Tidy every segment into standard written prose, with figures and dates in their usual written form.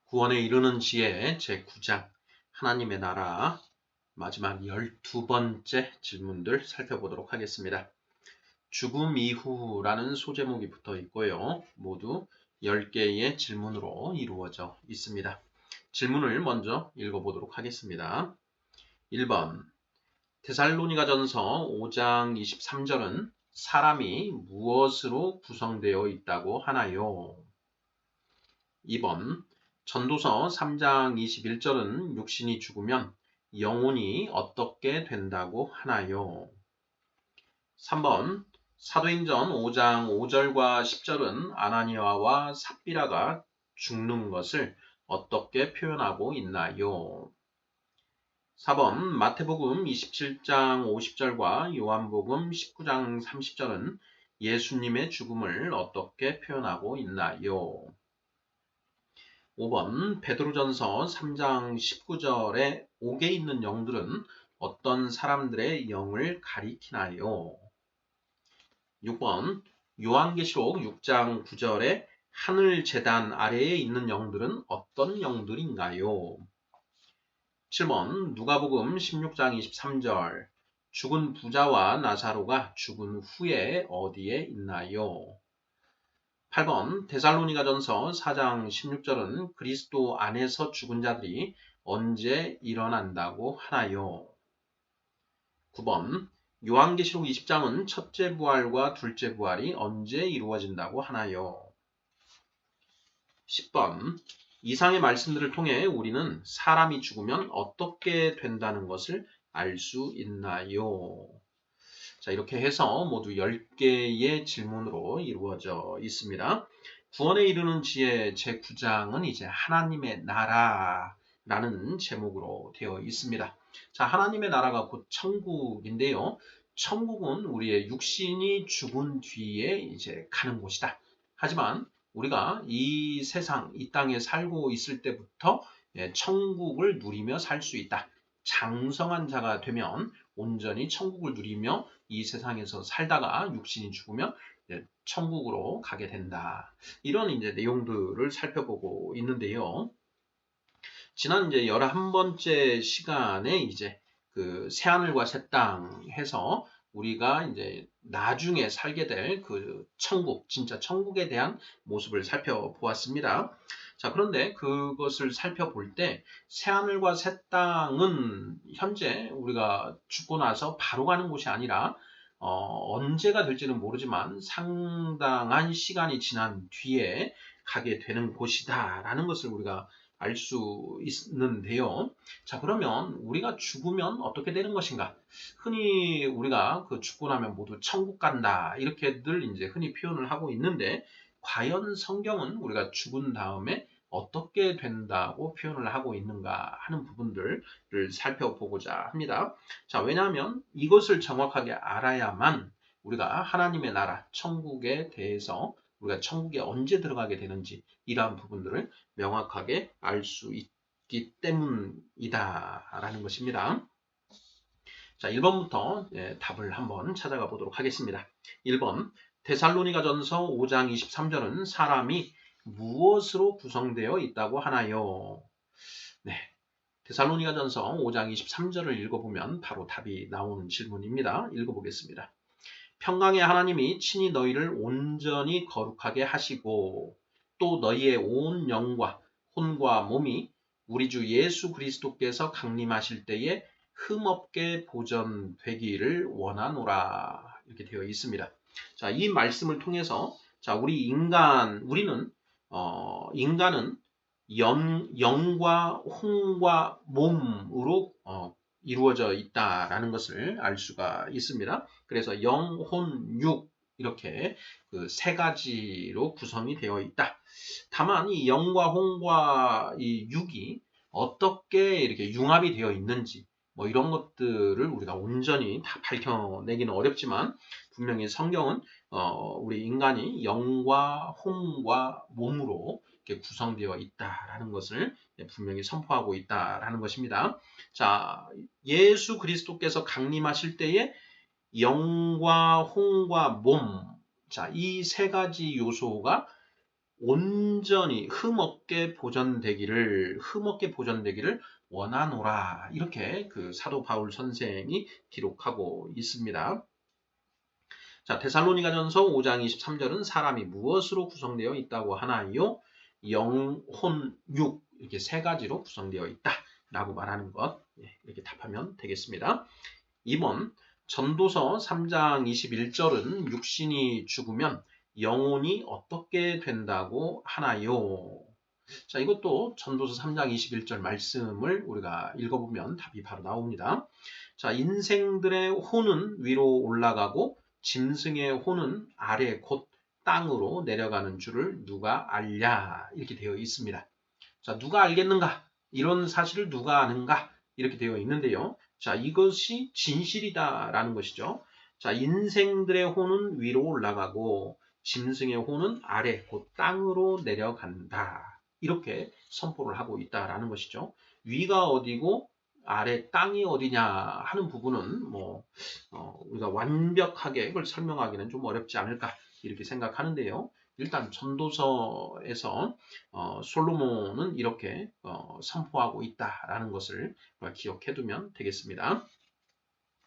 구원에 이르는 지혜 제9장 하나님의 나라 마지막 12번째 질문들 살펴보도록 하겠습니다. 죽음 이후라는 소제목이 붙어 있고요. 모두 10개의 질문으로 이루어져 있습니다. 질문을 먼저 읽어보도록 하겠습니다. 1번 데살로니가전서 5장 23절은 사람이 무엇으로 구성되어 있다고 하나요? 2번 전도서 3장 21절은 육신이 죽으면 영혼이 어떻게 된다고 하나요? 3번 사도행전 5장 5절과 10절은 아나니아와 삽비라가 죽는 것을 어떻게 표현하고 있나요? 4번 마태복음 27장 50절과 요한복음 19장 30절은 예수님의 죽음을 어떻게 표현하고 있나요? 5번 베드로전서 3장 19절에 옥에 있는 영들은 어떤 사람들의 영을 가리키나요? 6번 요한계시록 6장 9절에 하늘 제단 아래에 있는 영들은 어떤 영들인가요? 7번 누가복음 16장 23절 죽은 부자와 나사로가 죽은 후에 어디에 있나요? 8번 데살로니가전서 4장 16절은 그리스도 안에서 죽은 자들이 언제 일어난다고 하나요? 9번 요한계시록 20장은 첫째 부활과 둘째 부활이 언제 이루어진다고 하나요? 10번 이상의 말씀들을 통해 우리는 사람이 죽으면 어떻게 된다는 것을 알 수 있나요? 자, 이렇게 해서 모두 10개의 질문으로 이루어져 있습니다. 구원에 이르는 지혜 제9장은 이제 하나님의 나라라는 제목으로 되어 있습니다. 자, 하나님의 나라가 곧 천국인데요. 천국은 우리의 육신이 죽은 뒤에 이제 가는 곳이다. 하지만 우리가 이 세상, 이 땅에 살고 있을 때부터 천국을 누리며 살 수 있다. 장성한 자가 되면 온전히 천국을 누리며 이 세상에서 살다가 육신이 죽으면 천국으로 가게 된다. 이런 이제 내용들을 살펴보고 있는데요. 지난 이제 11번째 시간에 이제 그 새하늘과 새 땅 해서 우리가 이제 나중에 살게 될 그 천국, 진짜 천국에 대한 모습을 살펴보았습니다. 자, 그런데 그것을 살펴볼 때 새하늘과 새 땅은 현재 우리가 죽고 나서 바로 가는 곳이 아니라 언제가 될지는 모르지만 상당한 시간이 지난 뒤에 가게 되는 곳이다라는 것을 우리가 알 수 있는데요. 자, 그러면 우리가 죽으면 어떻게 되는 것인가? 흔히 우리가 그 죽고 나면 모두 천국 간다 이렇게들 이제 흔히 표현을 하고 있는데 과연 성경은 우리가 죽은 다음에 어떻게 된다고 표현을 하고 있는가 하는 부분들을 살펴보고자 합니다. 자, 왜냐하면 이것을 정확하게 알아야만 우리가 하나님의 나라, 천국에 대해서 우리가 천국에 언제 들어가게 되는지 이러한 부분들을 명확하게 알 수 있기 때문이다라는 것입니다. 자, 1번부터 답을 한번 찾아가 보도록 하겠습니다. 1번 데살로니가전서 5장 23절은 사람이 무엇으로 구성되어 있다고 하나요? 네, 데살로니가전서 5장 23절을 읽어보면 바로 답이 나오는 질문입니다. 읽어보겠습니다. 평강의 하나님이 친히 너희를 온전히 거룩하게 하시고 또 너희의 온 영과 혼과 몸이 우리 주 예수 그리스도께서 강림하실 때에 흠없게 보존되기를 원하노라 이렇게 되어 있습니다. 자, 이 말씀을 통해서 자, 우리는 인간은 영과 혼과 몸으로 이루어져 있다라는 것을 알 수가 있습니다. 그래서 영, 혼, 육 이렇게 그 세 가지로 구성이 되어 있다. 다만 이 영과 혼과 이 육이 어떻게 이렇게 융합이 되어 있는지 뭐 이런 것들을 우리가 온전히 다 밝혀내기는 어렵지만 분명히 성경은 우리 인간이 영과 혼과 몸으로 이렇게 구성되어 있다라는 것을 분명히 선포하고 있다라는 것입니다. 자, 예수 그리스도께서 강림하실 때에 영과 혼과 몸, 자, 이 세 가지 요소가 온전히 흠없게 보존되기를 원하노라. 이렇게 그 사도 바울 선생이 기록하고 있습니다. 자, 데살로니가전서 5장 23절은 사람이 무엇으로 구성되어 있다고 하나요? 영혼, 육 이렇게 세 가지로 구성되어 있다라고 말하는 것. 이렇게 답하면 되겠습니다. 2번 전도서 3장 21절은 육신이 죽으면 영혼이 어떻게 된다고 하나요? 자, 이것도 전도서 3장 21절 말씀을 우리가 읽어보면 답이 바로 나옵니다. 자, 인생들의 혼은 위로 올라가고 짐승의 혼은 아래 곧 땅으로 내려가는 줄을 누가 알랴? 이렇게 되어 있습니다. 자, 누가 알겠는가? 이런 사실을 누가 아는가? 이렇게 되어 있는데요. 자, 이것이 진실이다라는 것이죠. 자, 인생들의 혼은 위로 올라가고 짐승의 혼은 아래 곧 땅으로 내려간다. 이렇게 선포를 하고 있다라는 것이죠. 위가 어디고 아래 땅이 어디냐 하는 부분은 우리가 완벽하게 이걸 설명하기는 좀 어렵지 않을까 이렇게 생각하는데요. 일단 전도서에서 솔로몬은 이렇게 선포하고 있다라는 것을 기억해두면 되겠습니다.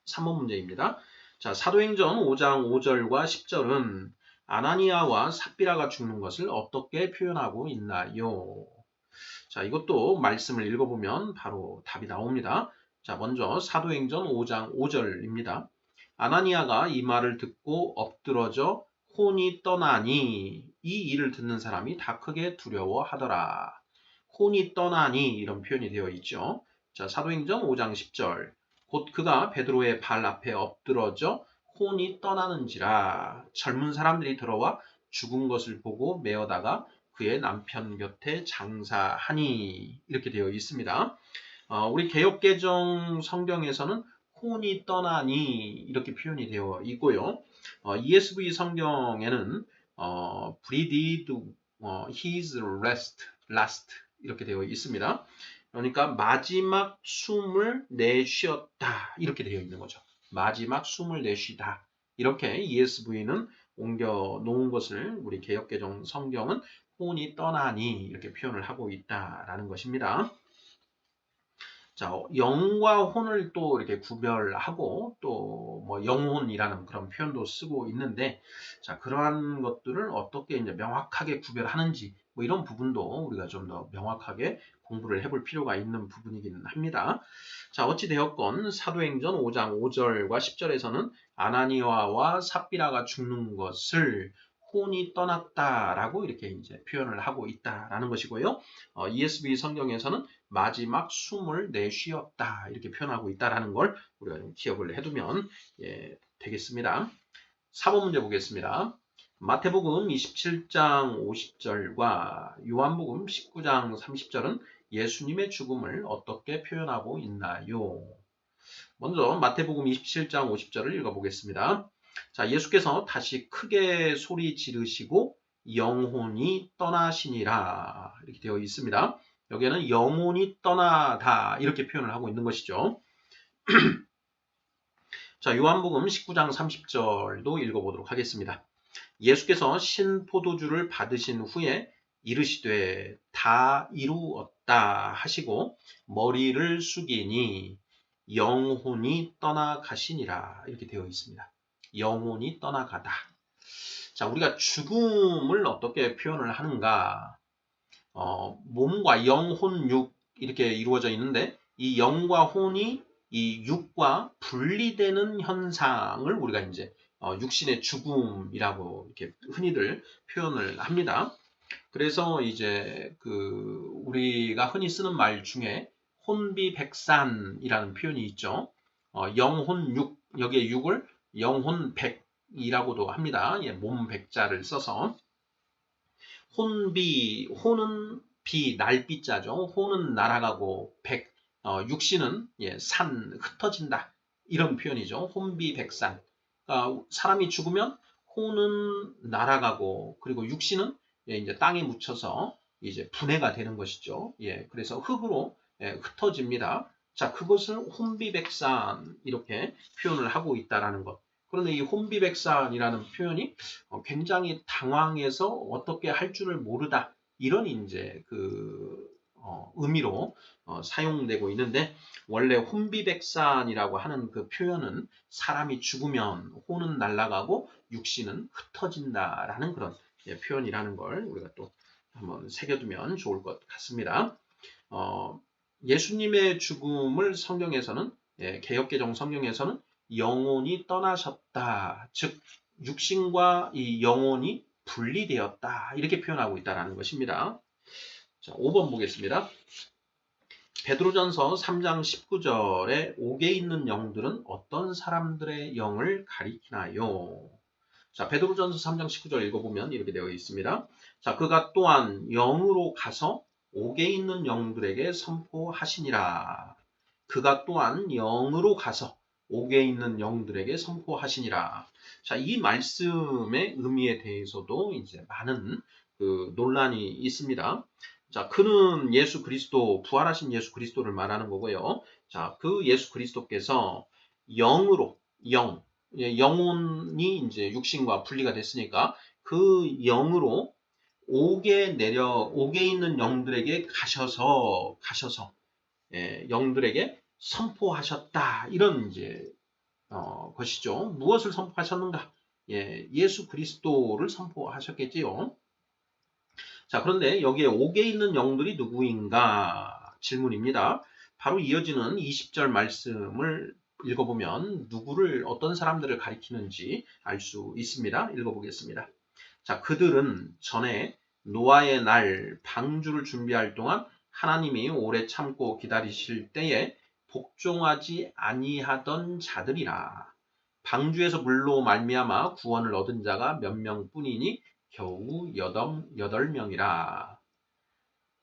3번 문제입니다. 자, 사도행전 5장 5절과 10절은 아나니아와 삽비라가 죽는 것을 어떻게 표현하고 있나요? 자, 이것도 말씀을 읽어보면 바로 답이 나옵니다. 자, 먼저 사도행전 5장 5절입니다. 아나니아가 이 말을 듣고 엎드러져 혼이 떠나니 이 일을 듣는 사람이 다 크게 두려워하더라. 혼이 떠나니 이런 표현이 되어 있죠. 자, 사도행전 5장 10절. 곧 그가 베드로의 발 앞에 엎드러져 혼이 떠나는지라 젊은 사람들이 들어와 죽은 것을 보고 메어다가 그의 남편 곁에 장사하니 이렇게 되어 있습니다. 우리 개역개정 성경에서는 혼이 떠나니 이렇게 표현이 되어 있고요. ESV 성경에는 breathed his last 이렇게 되어 있습니다. 그러니까 마지막 숨을 내쉬었다 이렇게 되어 있는 거죠. 마지막 숨을 내쉬다 이렇게 ESV는 옮겨 놓은 것을 우리 개역개정 성경은 혼이 떠나니 이렇게 표현을 하고 있다라는 것입니다. 자, 영과 혼을 또 이렇게 구별하고 또 뭐 영혼이라는 그런 표현도 쓰고 있는데, 자, 그러한 것들을 어떻게 이제 명확하게 구별하는지 뭐 이런 부분도 우리가 좀 더 명확하게 공부를 해볼 필요가 있는 부분이긴 합니다. 자, 어찌 되었건 사도행전 5장 5절과 10절에서는 아나니아와 삽비라가 죽는 것을 혼이 떠났다라고 이렇게 이제 표현을 하고 있다라는 것이고요. ESV 성경에서는 마지막 숨을 내쉬었다 이렇게 표현하고 있다라는 걸 우리가 좀 기억을 해두면 되겠습니다. 4번 문제 보겠습니다. 마태복음 27장 50절과 요한복음 19장 30절은 예수님의 죽음을 어떻게 표현하고 있나요? 먼저 마태복음 27장 50절을 읽어보겠습니다. 자, 예수께서 다시 크게 소리 지르시고 영혼이 떠나시니라 이렇게 되어 있습니다. 여기에는 영혼이 떠나다 이렇게 표현을 하고 있는 것이죠. 자, 요한복음 19장 30절도 읽어보도록 하겠습니다. 예수께서 신포도주를 받으신 후에 이르시되 다 이루었다 하시고 머리를 숙이니 영혼이 떠나가시니라 이렇게 되어 있습니다. 영혼이 떠나가다. 자, 우리가 죽음을 어떻게 표현을 하는가? 몸과 영, 혼, 육 이렇게 이루어져 있는데 이 영과 혼이 이 육과 분리되는 현상을 우리가 이제 육신의 죽음이라고 이렇게 흔히들 표현을 합니다. 그래서 이제 우리가 흔히 쓰는 말 중에 혼비백산이라는 표현이 있죠. 영혼육 여기에 육을 영혼백이라고도 합니다. 몸 백자를 써서 혼은 비 날비자죠. 혼은 날아가고 육신은 산 흩어진다 이런 표현이죠. 혼비백산. 사람이 죽으면 혼은 날아가고 그리고 육신은 이제 땅에 묻혀서 이제 분해가 되는 것이죠. 그래서 흙으로 흩어집니다. 자, 그것을 혼비백산 이렇게 표현을 하고 있다라는 것. 그런데 이 혼비백산이라는 표현이 굉장히 당황해서 어떻게 할 줄을 모르다 이런 이제 그 의미로 사용되고 있는데 원래 혼비백산이라고 하는 그 표현은 사람이 죽으면 혼은 날아가고 육신은 흩어진다라는 그런 표현이라는 걸 우리가 또 한번 새겨두면 좋을 것 같습니다. 예수님의 죽음을 성경에서는 개역개정 성경에서는 영혼이 떠나셨다. 즉 육신과 이 영혼이 분리되었다. 이렇게 표현하고 있다는 것입니다. 자, 5번 보겠습니다. 베드로전서 3장 19절에 옥에 있는 영들은 어떤 사람들의 영을 가리키나요? 자, 베드로전서 3장 19절 읽어보면 이렇게 되어 있습니다. 자, 그가 또한 영으로 가서 옥에 있는 영들에게 선포하시니라. 그가 또한 영으로 가서 옥에 있는 영들에게 선포하시니라. 자, 이 말씀의 의미에 대해서도 이제 많은 그 논란이 있습니다. 자, 그는 예수 그리스도, 부활하신 예수 그리스도를 말하는 거고요. 자, 그 예수 그리스도께서 영으로, 영혼이 이제 육신과 분리가 됐으니까 그 영으로 옥에 있는 영들에게 가셔서 영들에게 선포하셨다. 이런 이제 것이죠. 무엇을 선포하셨는가? 예수 그리스도를 선포하셨겠지요. 자, 그런데 여기에 옥에 있는 영들이 누구인가? 질문입니다. 바로 이어지는 20절 말씀을 읽어보면 누구를 어떤 사람들을 가리키는지 알 수 있습니다. 읽어보겠습니다. 자, 그들은 전에 노아의 날 방주를 준비할 동안 하나님이 오래 참고 기다리실 때에 복종하지 아니하던 자들이라. 방주에서 물로 말미암아 구원을 얻은 자가 몇 명뿐이니 겨우 8명이라.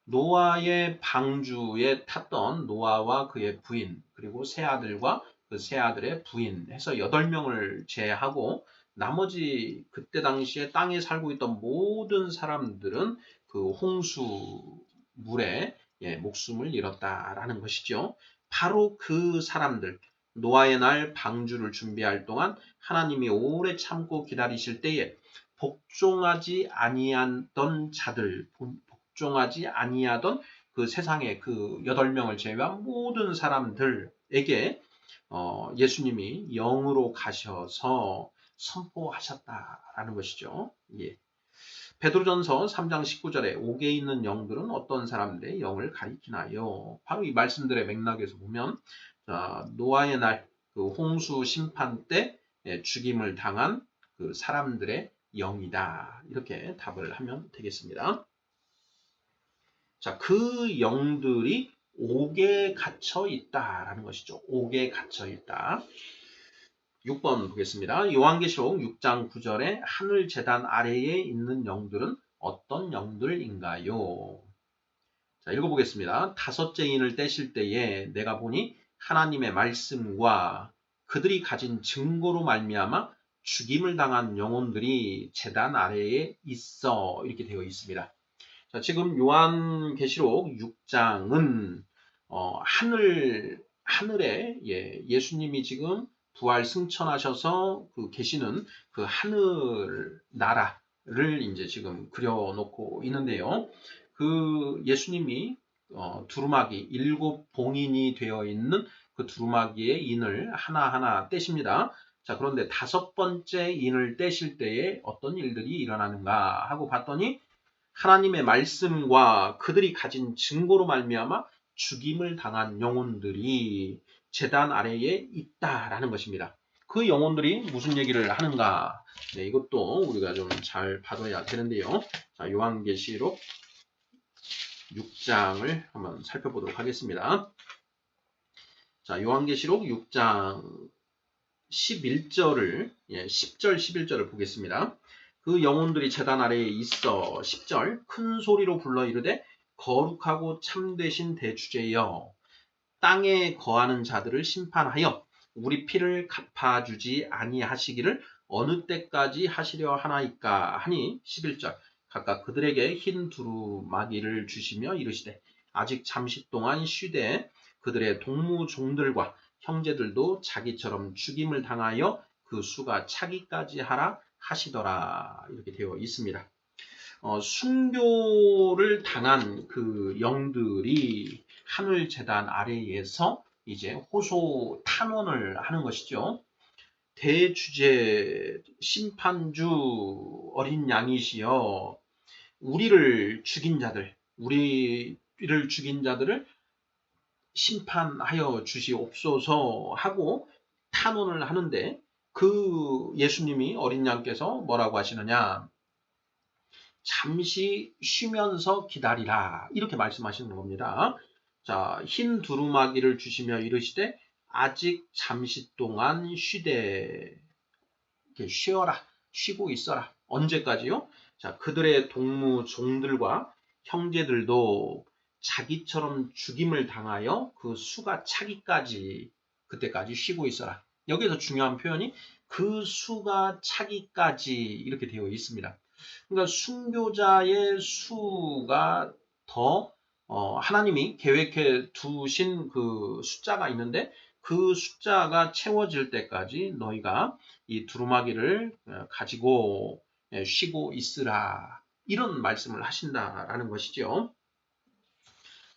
노아의 방주에 탔던 노아와 그의 부인 그리고 세 아들과 그 세 아들의 부인 해서 8명을 제외하고 나머지 그때 당시에 땅에 살고 있던 모든 사람들은 그 홍수물에 목숨을 잃었다라는 것이죠. 바로 그 사람들 노아의 날 방주를 준비할 동안 하나님이 오래 참고 기다리실 때에 복종하지 아니하던 자들, 복종하지 아니하던 그 세상의 그 8명을 제외한 모든 사람들에게 예수님이 영으로 가셔서 선포하셨다라는 것이죠. 예. 베드로전서 3장 19절에 옥에 있는 영들은 어떤 사람들의 영을 가리키나요? 바로 이 말씀들의 맥락에서 보면 노아의 날 그 홍수 심판 때 죽임을 당한 그 사람들의 영이다. 이렇게 답을 하면 되겠습니다. 자, 그 영들이 옥에 갇혀 있다라는 것이죠. 옥에 갇혀 있다. 6번 보겠습니다. 요한계시록 6장 9절에 하늘 제단 아래에 있는 영들은 어떤 영들인가요? 자, 읽어보겠습니다. 다섯째 인을 떼실 때에 내가 보니 하나님의 말씀과 그들이 가진 증거로 말미암아 죽임을 당한 영혼들이 제단 아래에 있어 이렇게 되어 있습니다. 자, 지금 요한계시록 6장은 하늘에 예수님이 지금 부활 승천하셔서 그 계시는 그 하늘 나라를 이제 지금 그려놓고 있는데요. 그 예수님이 두루마기 7봉인이 되어 있는 그 두루마기의 인을 하나하나 떼십니다. 자, 그런데 5번째 인을 떼실 때에 어떤 일들이 일어나는가 하고 봤더니 하나님의 말씀과 그들이 가진 증거로 말미암아 죽임을 당한 영혼들이 제단 아래에 있다라는 것입니다. 그 영혼들이 무슨 얘기를 하는가? 네, 이것도 우리가 좀 잘 봐둬야 되는데요. 자, 요한계시록 6장을 한번 살펴보도록 하겠습니다. 자, 요한계시록 6장 11절을 10절 11절을 보겠습니다. 그 영혼들이 제단 아래에 있어 10절 큰 소리로 불러 이르되 거룩하고 참되신 대주제여 땅에 거하는 자들을 심판하여 우리 피를 갚아주지 아니하시기를 어느 때까지 하시려 하나이까 하니 11절 각각 그들에게 흰 두루마기를 주시며 이르시되 아직 잠시 동안 쉬되 그들의 동무 종들과 형제들도 자기처럼 죽임을 당하여 그 수가 차기까지 하라 하시더라. 이렇게 되어 있습니다. 순교를 당한 그 영들이 하늘 제단 아래에서 이제 호소 탄원을 하는 것이죠. 대주제 심판주 어린 양이시여 우리를 죽인 자들을 심판하여 주시옵소서 하고 탄원을 하는데 그 예수님이 어린 양께서 뭐라고 하시느냐? 잠시 쉬면서 기다리라 이렇게 말씀하시는 겁니다. 자, 흰 두루마기를 주시며 이르시되 아직 잠시 동안 쉬어라, 쉬고 있어라. 언제까지요? 자, 그들의 동무 종들과 형제들도 자기처럼 죽임을 당하여 그 수가 차기까지 그때까지 쉬고 있어라. 여기에서 중요한 표현이 그 수가 차기까지 이렇게 되어 있습니다. 그러니까 순교자의 수가 더 하나님이 계획해 두신 그 숫자가 있는데 그 숫자가 채워질 때까지 너희가 이 두루마기를 가지고 쉬고 있으라. 이런 말씀을 하신다라는 것이죠.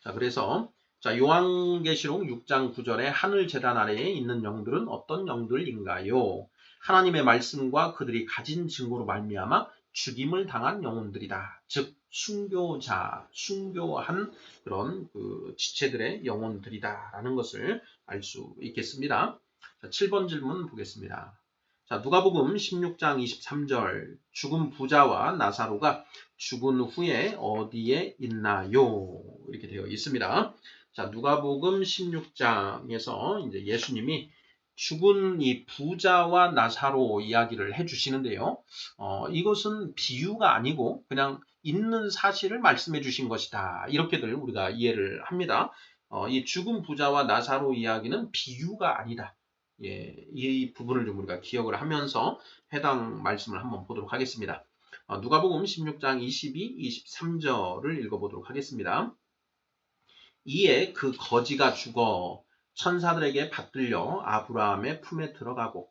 자, 그래서 자, 요한계시록 6장 9절에 하늘 제단 아래에 있는 영들은 어떤 영들인가요? 하나님의 말씀과 그들이 가진 증거로 말미암아 죽임을 당한 영혼들이다. 즉 순교한 그런 그 지체들의 영혼들이다라는 것을 알 수 있겠습니다. 자, 7번 질문 보겠습니다. 자, 누가복음 16장 23절 죽은 부자와 나사로가 죽은 후에 어디에 있나요? 이렇게 되어 있습니다. 자, 누가복음 16장에서 이제 예수님이 죽은 이 부자와 나사로 이야기를 해주시는데요. 이것은 비유가 아니고 그냥 있는 사실을 말씀해 주신 것이다. 이렇게들 우리가 이해를 합니다. 이 죽은 부자와 나사로 이야기는 비유가 아니다. 예, 이 부분을 좀 우리가 기억을 하면서 해당 말씀을 한번 보도록 하겠습니다. 누가복음 16장 22, 23절을 읽어보도록 하겠습니다. 이에 그 거지가 죽어 천사들에게 받들려 아브라함의 품에 들어가고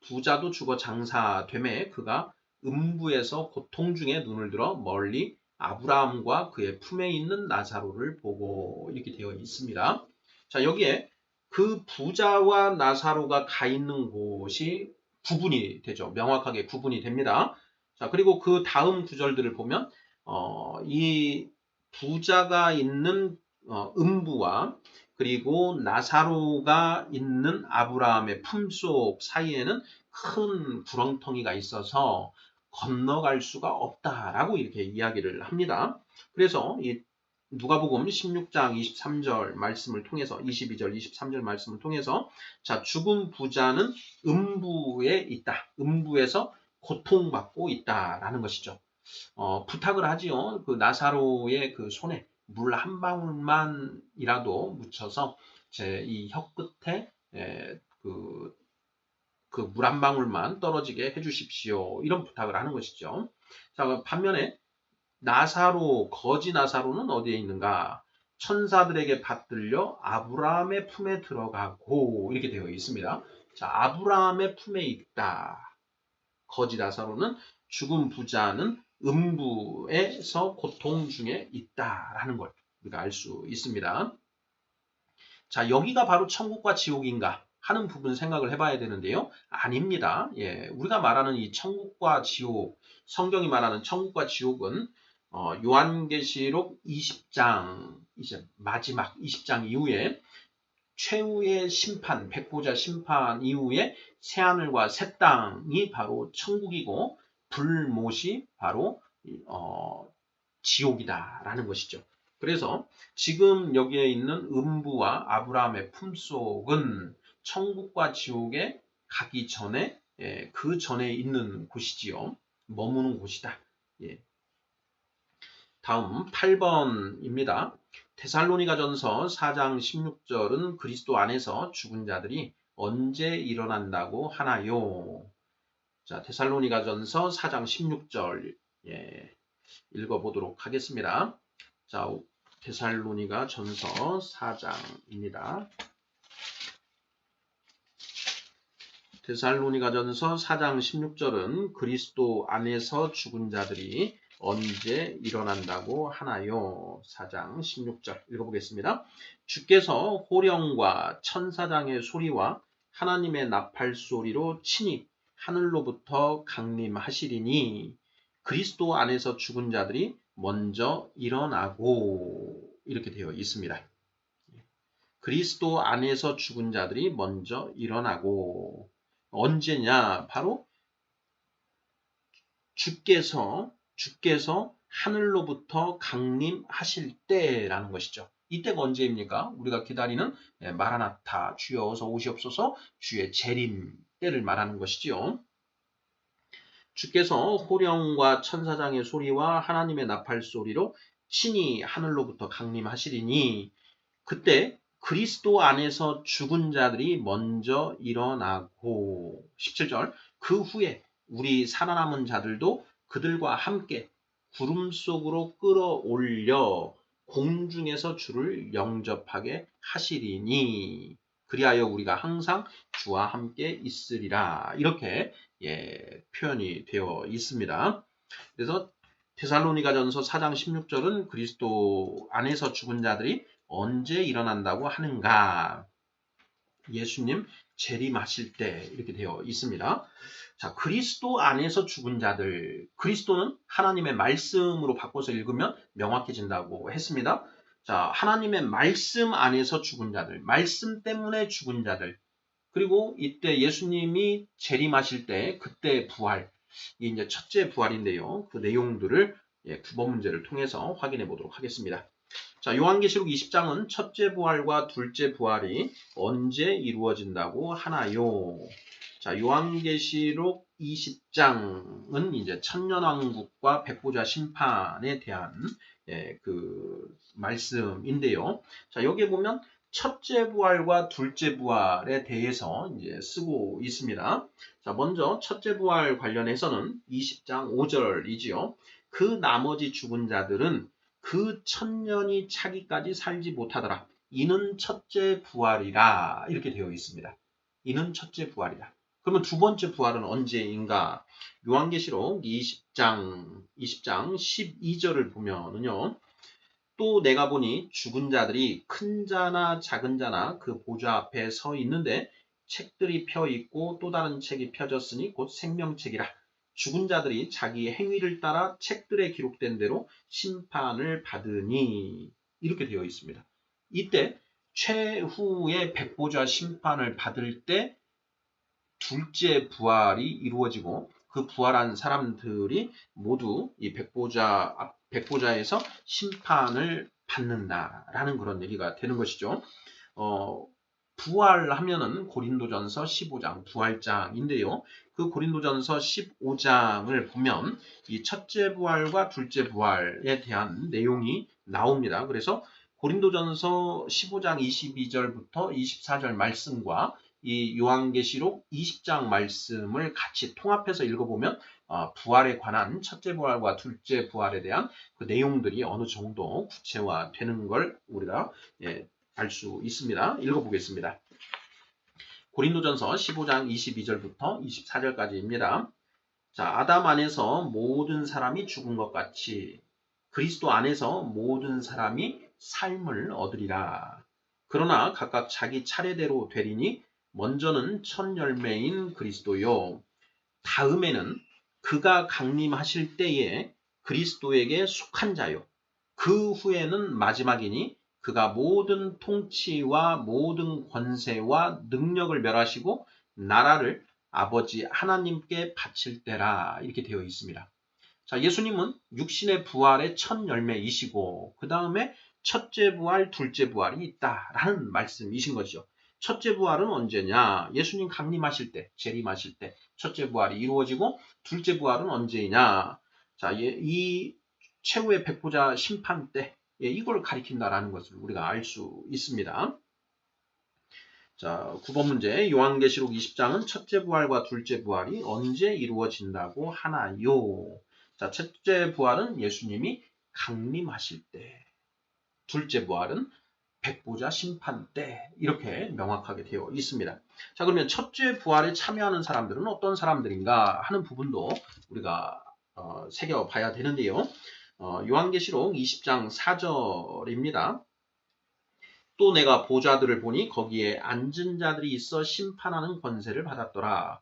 부자도 죽어 장사되매 그가 음부에서 고통 중에 눈을 들어 멀리 아브라함과 그의 품에 있는 나사로를 보고 이렇게 되어 있습니다. 자, 여기에 그 부자와 나사로가 가 있는 곳이 구분이 되죠. 명확하게 구분이 됩니다. 자, 그리고 그 다음 구절들을 보면 이 부자가 있는 음부와 그리고 나사로가 있는 아브라함의 품속 사이에는 큰 구렁텅이가 있어서 건너갈 수가 없다라고 이렇게 이야기를 합니다. 그래서 이 누가복음 16장 23절 말씀을 통해서 22절, 23절 말씀을 통해서 자, 죽은 부자는 음부에 있다. 음부에서 고통받고 있다라는 것이죠. 부탁을 하지요. 그 나사로의 그 손에 물 한 방울만이라도 묻혀서 제 이 혀 끝에 그 물 한 방울만 떨어지게 해주십시오. 이런 부탁을 하는 것이죠. 자, 반면에 거지 나사로는 어디에 있는가? 천사들에게 받들려 아브라함의 품에 들어가고 이렇게 되어 있습니다. 자, 아브라함의 품에 있다. 거지 나사로는 죽은 부자는 음부에서 고통 중에 있다라는 걸 우리가 알 수 있습니다. 자, 여기가 바로 천국과 지옥인가 하는 부분 생각을 해봐야 되는데요. 아닙니다. 예, 우리가 말하는 이 천국과 지옥, 성경이 말하는 천국과 지옥은 요한계시록 20장 이제 마지막 20장 이후에 최후의 심판, 백보자 심판 이후에 새하늘과 새 땅이 바로 천국이고 불못이 바로 지옥이다라는 것이죠. 그래서 지금 여기에 있는 음부와 아브라함의 품속은 천국과 지옥에 가기 전에 그 전에 있는 곳이지요. 머무는 곳이다. 예. 다음 8번입니다. 데살로니가전서 4장 16절은 그리스도 안에서 죽은 자들이 언제 일어난다고 하나요? 자, 데살로니가전서 4장 16절 읽어보도록 하겠습니다. 자, 데살로니가전서 4장입니다. 데살로니가전서 4장 16절은 그리스도 안에서 죽은 자들이 언제 일어난다고 하나요? 4장 16절 읽어보겠습니다. 주께서 호령과 천사장의 소리와 하나님의 나팔 소리로 친히 하늘로부터 강림하시리니 그리스도 안에서 죽은 자들이 먼저 일어나고 이렇게 되어 있습니다. 그리스도 안에서 죽은 자들이 먼저 일어나고 언제냐? 바로 주께서 하늘로부터 강림하실 때라는 것이죠. 이때가 언제입니까? 우리가 기다리는 마라나타 주여 어서 오시옵소서 주의 재림 때를 말하는 것이지요. 주께서 호령과 천사장의 소리와 하나님의 나팔 소리로 친히 하늘로부터 강림하시리니 그때 그리스도 안에서 죽은 자들이 먼저 일어나고 17절 그 후에 우리 살아남은 자들도 그들과 함께 구름 속으로 끌어올려 공중에서 주를 영접하게 하시리니 그리하여 우리가 항상 주와 함께 있으리라 이렇게 표현이 되어 있습니다. 그래서 데살로니가전서 4장 16절은 그리스도 안에서 죽은 자들이 언제 일어난다고 하는가? 예수님 재림하실 때 이렇게 되어 있습니다. 자, 그리스도 안에서 죽은 자들. 그리스도는 하나님의 말씀으로 바꿔서 읽으면 명확해진다고 했습니다. 자, 하나님의 말씀 안에서 죽은 자들. 말씀 때문에 죽은 자들. 그리고 이때 예수님이 재림하실 때 그때 부활. 이게 이제 첫째 부활인데요. 그 내용들을 9번 문제를 통해서 확인해 보도록 하겠습니다. 자, 요한계시록 20장은 첫째 부활과 둘째 부활이 언제 이루어진다고 하나요? 자, 요한계시록 20장은 이제 천년왕국과 백보자 심판에 대한 그 말씀인데요. 자, 여기에 보면 첫째 부활과 둘째 부활에 대해서 이제 쓰고 있습니다. 자, 먼저 첫째 부활 관련해서는 20장 5절이지요. 그 나머지 죽은 자들은 그 천년이 차기까지 살지 못하더라. 이는 첫째 부활이라 이렇게 되어 있습니다. 이는 첫째 부활이라. 그러면 두 번째 부활은 언제인가? 요한계시록 20장 12절을 보면은요. 또 내가 보니 죽은 자들이 큰 자나 작은 자나 그 보좌 앞에 서 있는데 책들이 펴 있고 또 다른 책이 펴졌으니 곧 생명책이라. 죽은 자들이 자기 행위를 따라 책들에 기록된 대로 심판을 받으니 이렇게 되어 있습니다. 이때 최후의 백보자 심판을 받을 때 둘째 부활이 이루어지고 그 부활한 사람들이 모두 이 백보자에서 심판을 받는다라는 그런 얘기가 되는 것이죠. 부활하면은 고린도전서 15장 부활장인데요. 그 고린도전서 15장을 보면 이 첫째 부활과 둘째 부활에 대한 내용이 나옵니다. 그래서 고린도전서 15장 22절부터 24절 말씀과 이 요한계시록 20장 말씀을 같이 통합해서 읽어보면 부활에 관한 첫째 부활과 둘째 부활에 대한 그 내용들이 어느 정도 구체화되는 걸 우리가 알 수 있습니다. 읽어보겠습니다. 고린도전서 15장 22절부터 24절까지입니다. 자, 아담 안에서 모든 사람이 죽은 것 같이 그리스도 안에서 모든 사람이 삶을 얻으리라. 그러나 각각 자기 차례대로 되리니 먼저는 첫 열매인 그리스도요. 다음에는 그가 강림하실 때에 그리스도에게 속한 자요. 그 후에는 마지막이니 그가 모든 통치와 모든 권세와 능력을 멸하시고 나라를 아버지 하나님께 바칠 때라 이렇게 되어 있습니다. 자, 예수님은 육신의 부활의 첫 열매이시고 그 다음에 첫째 부활, 둘째 부활이 있다라는 말씀이신 거죠. 첫째 부활은 언제냐? 예수님 강림하실 때, 재림하실 때 첫째 부활이 이루어지고 둘째 부활은 언제냐? 자, 이 최후의 백보자 심판 때 이걸 가리킨다라는 것을 우리가 알 수 있습니다. 자, 9번 문제. 요한계시록 20장은 첫째 부활과 둘째 부활이 언제 이루어진다고 하나요? 자, 첫째 부활은 예수님이 강림하실 때. 둘째 부활은 백보자 심판 때 이렇게 명확하게 되어 있습니다. 자, 그러면 첫째 부활에 참여하는 사람들은 어떤 사람들인가 하는 부분도 우리가 새겨봐야 되는데요. 요한계시록 20장 4절입니다. 또 내가 보좌들을 보니 거기에 앉은 자들이 있어 심판하는 권세를 받았더라.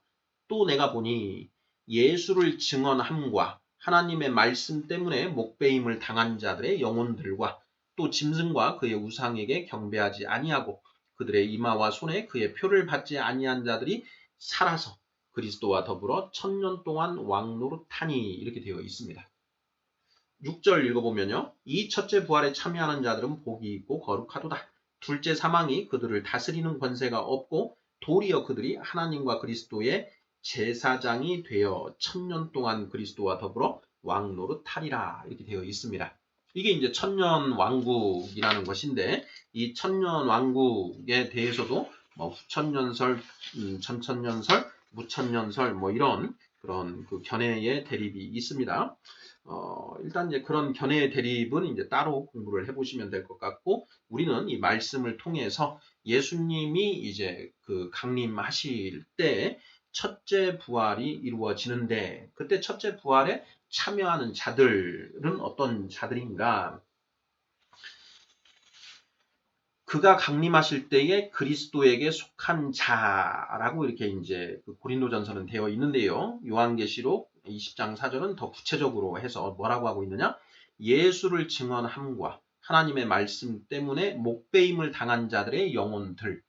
또 내가 보니 예수를 증언함과 하나님의 말씀 때문에 목배임을 당한 자들의 영혼들과 또 짐승과 그의 우상에게 경배하지 아니하고 그들의 이마와 손에 그의 표를 받지 아니한 자들이 살아서 그리스도와 더불어 1000년 동안 왕노릇하니 이렇게 되어 있습니다. 6절 읽어보면요. 이 첫째 부활에 참여하는 자들은 복이 있고 거룩하도다. 둘째 사망이 그들을 다스리는 권세가 없고 도리어 그들이 하나님과 그리스도의 제사장이 되어 1000년 동안 그리스도와 더불어 왕노릇하리라 이렇게 되어 있습니다. 이게 이제 천년 왕국이라는 것인데 이 천년 왕국에 대해서도 뭐 후천년설, 천천년설, 무천년설 뭐 이런 그런 그 견해의 대립이 있습니다. 일단 이제 그런 견해의 대립은 이제 따로 공부를 해보시면 될 것 같고, 우리는 이 말씀을 통해서 예수님이 이제 그 강림하실 때 첫째 부활이 이루어지는데, 그때 첫째 부활에 참여하는 자들은 어떤 자들인가? 그가 강림하실 때에 그리스도에게 속한 자라고 이렇게 이제 그 고린도전서는 되어 있는데요. 요한계시록 20장 4절은 더 구체적으로 해서 뭐라고 하고 있느냐? 예수를 증언함과 하나님의 말씀 때문에 목배임을 당한 자들의 영혼들.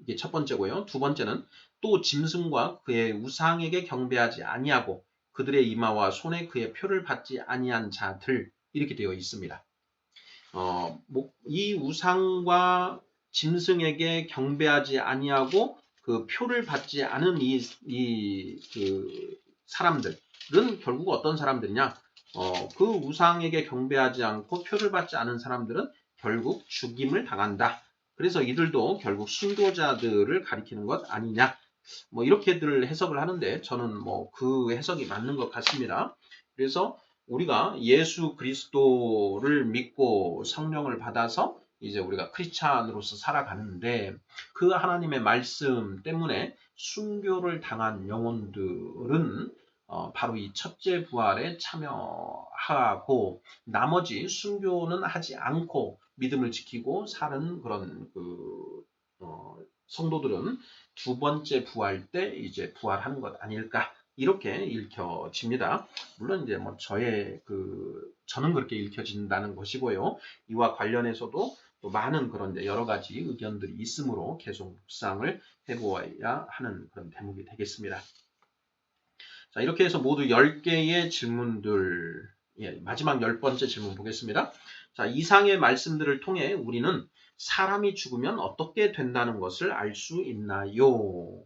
이게 첫 번째고요. 두 번째는 또 짐승과 그의 우상에게 경배하지 아니하고 그들의 이마와 손에 그의 표를 받지 아니한 자들. 이렇게 되어 있습니다. 이 우상과 짐승에게 경배하지 아니하고 그 표를 받지 않은 그 사람들은 결국 어떤 사람들이냐? 그 우상에게 경배하지 않고 표를 받지 않은 사람들은 결국 죽임을 당한다. 그래서 이들도 결국 순교자들을 가리키는 것 아니냐? 뭐 이렇게들 해석을 하는데 저는 뭐 그 해석이 맞는 것 같습니다. 그래서 우리가 예수 그리스도를 믿고 성령을 받아서 이제 우리가 크리스찬으로서 살아가는데 그 하나님의 말씀 때문에 순교를 당한 영혼들은 바로 이 첫째 부활에 참여하고 나머지 순교는 하지 않고 믿음을 지키고 사는 그런 성도들은 두 번째 부활 때 이제 부활하는 것 아닐까 이렇게 읽혀집니다. 물론 이제 뭐 저는 그렇게 읽혀진다는 것이고요. 이와 관련해서도 또 많은 그런 여러 가지 의견들이 있으므로 계속 묵상을 해보아야 하는 그런 대목이 되겠습니다. 자, 이렇게 해서 모두 10개의 질문들, 마지막 10번째 질문 보겠습니다. 자, 이상의 말씀들을 통해 우리는 사람이 죽으면 어떻게 된다는 것을 알 수 있나요?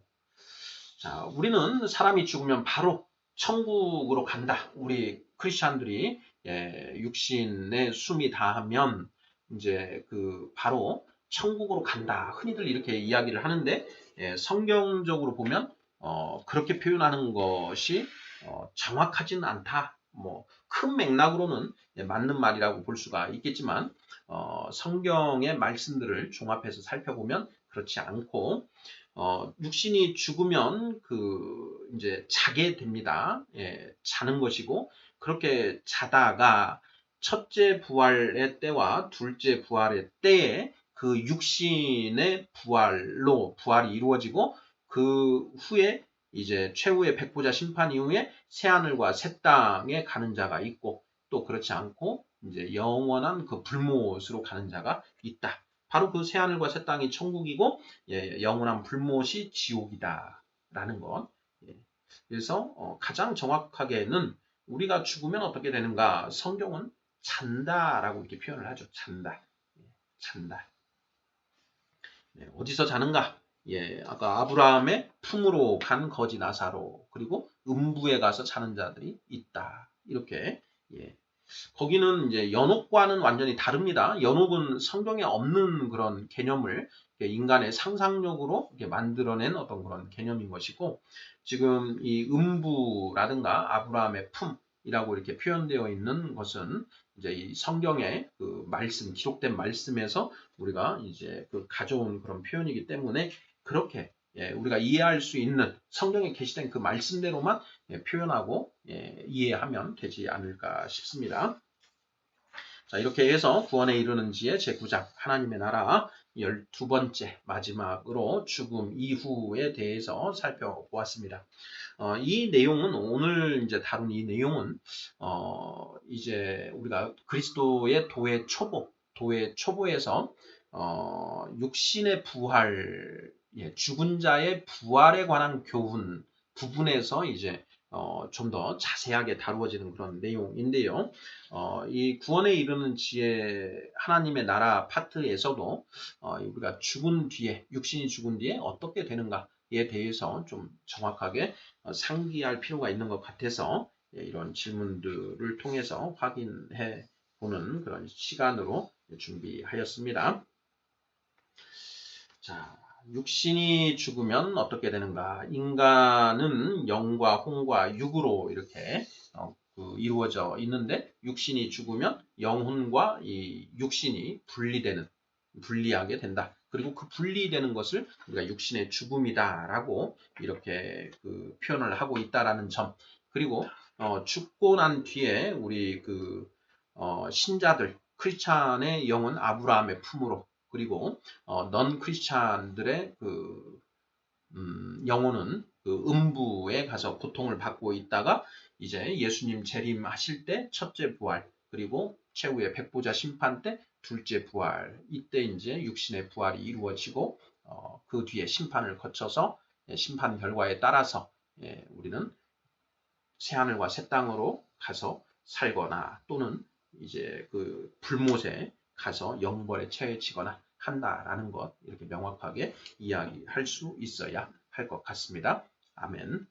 자, 우리는 사람이 죽으면 바로 천국으로 간다. 우리 크리스찬들이 육신의 숨이 다하면 이제 바로 천국으로 간다. 흔히들 이렇게 이야기를 하는데 성경적으로 보면 그렇게 표현하는 것이 정확하지는 않다. 뭐 큰 맥락으로는 맞는 말이라고 볼 수가 있겠지만 성경의 말씀들을 종합해서 살펴보면 그렇지 않고 육신이 죽으면 이제 자게 됩니다. 자는 것이고 그렇게 자다가 첫째 부활의 때와 둘째 부활의 때에 그 육신의 부활이 이루어지고 그 후에 이제 최후의 백보자 심판 이후에 새하늘과 새 땅에 가는 자가 있고 또 그렇지 않고 이제 영원한 그 불못으로 가는 자가 있다. 바로 그 새하늘과 새 땅이 천국이고 영원한 불못이 지옥이다라는 것. 그래서 가장 정확하게는 우리가 죽으면 어떻게 되는가? 성경은 잔다라고 이렇게 표현을 하죠. 잔다. 잔다. 어디서 자는가? 아까 아브라함의 품으로 간 거지 나사로 그리고 음부에 가서 자는 자들이 있다. 이렇게 거기는 이제 연옥과는 완전히 다릅니다. 연옥은 성경에 없는 그런 개념을 인간의 상상력으로 만들어낸 어떤 그런 개념인 것이고 지금 이 음부라든가 아브라함의 품이라고 이렇게 표현되어 있는 것은 이제 이 성경의 그 말씀, 기록된 말씀에서 우리가 이제 그 가져온 그런 표현이기 때문에 그렇게 우리가 이해할 수 있는 성경에 게시된 그 말씀대로만 표현하고 이해하면 되지 않을까 싶습니다. 자, 이렇게 해서 구원에 이르는 지의 제9장 하나님의 나라 12번째 마지막으로 죽음 이후에 대해서 살펴보았습니다. 이 내용은 오늘 이제 다룬 이 내용은 이제 우리가 그리스도의 도의 초보에서 육신의 부활, 죽은 자의 부활에 관한 교훈 부분에서 이제 좀 더 자세하게 다루어지는 그런 내용인데요. 이 구원에 이르는 지혜 하나님의 나라 파트에서도 우리가 죽은 뒤에, 육신이 죽은 뒤에 어떻게 되는가에 대해서 좀 정확하게 상기할 필요가 있는 것 같아서 이런 질문들을 통해서 확인해 보는 그런 시간으로 준비하였습니다. 자, 육신이 죽으면 어떻게 되는가? 인간은 영과 혼과 육으로 이렇게 이루어져 있는데 육신이 죽으면 영혼과 이 육신이 분리하게 된다. 그리고 그 분리되는 것을 우리가 육신의 죽음이다라고 이렇게 그 표현을 하고 있다라는 점. 그리고 죽고 난 뒤에 우리 신자들 크리스찬의 영은 아브라함의 품으로 그리고 넌 크리스찬들의 영혼은 그 음부에 가서 고통을 받고 있다가 이제 예수님 재림하실 때 첫째 부활 그리고 최후의 백보자 심판 때 둘째 부활 이때 이제 육신의 부활이 이루어지고 그 뒤에 심판을 거쳐서 심판 결과에 따라서 우리는 새하늘과 새 땅으로 가서 살거나 또는 이제 그 불못에 가서 영벌에 처해지거나 한다라는 것 이렇게 명확하게 이야기할 수 있어야 할 것 같습니다. 아멘.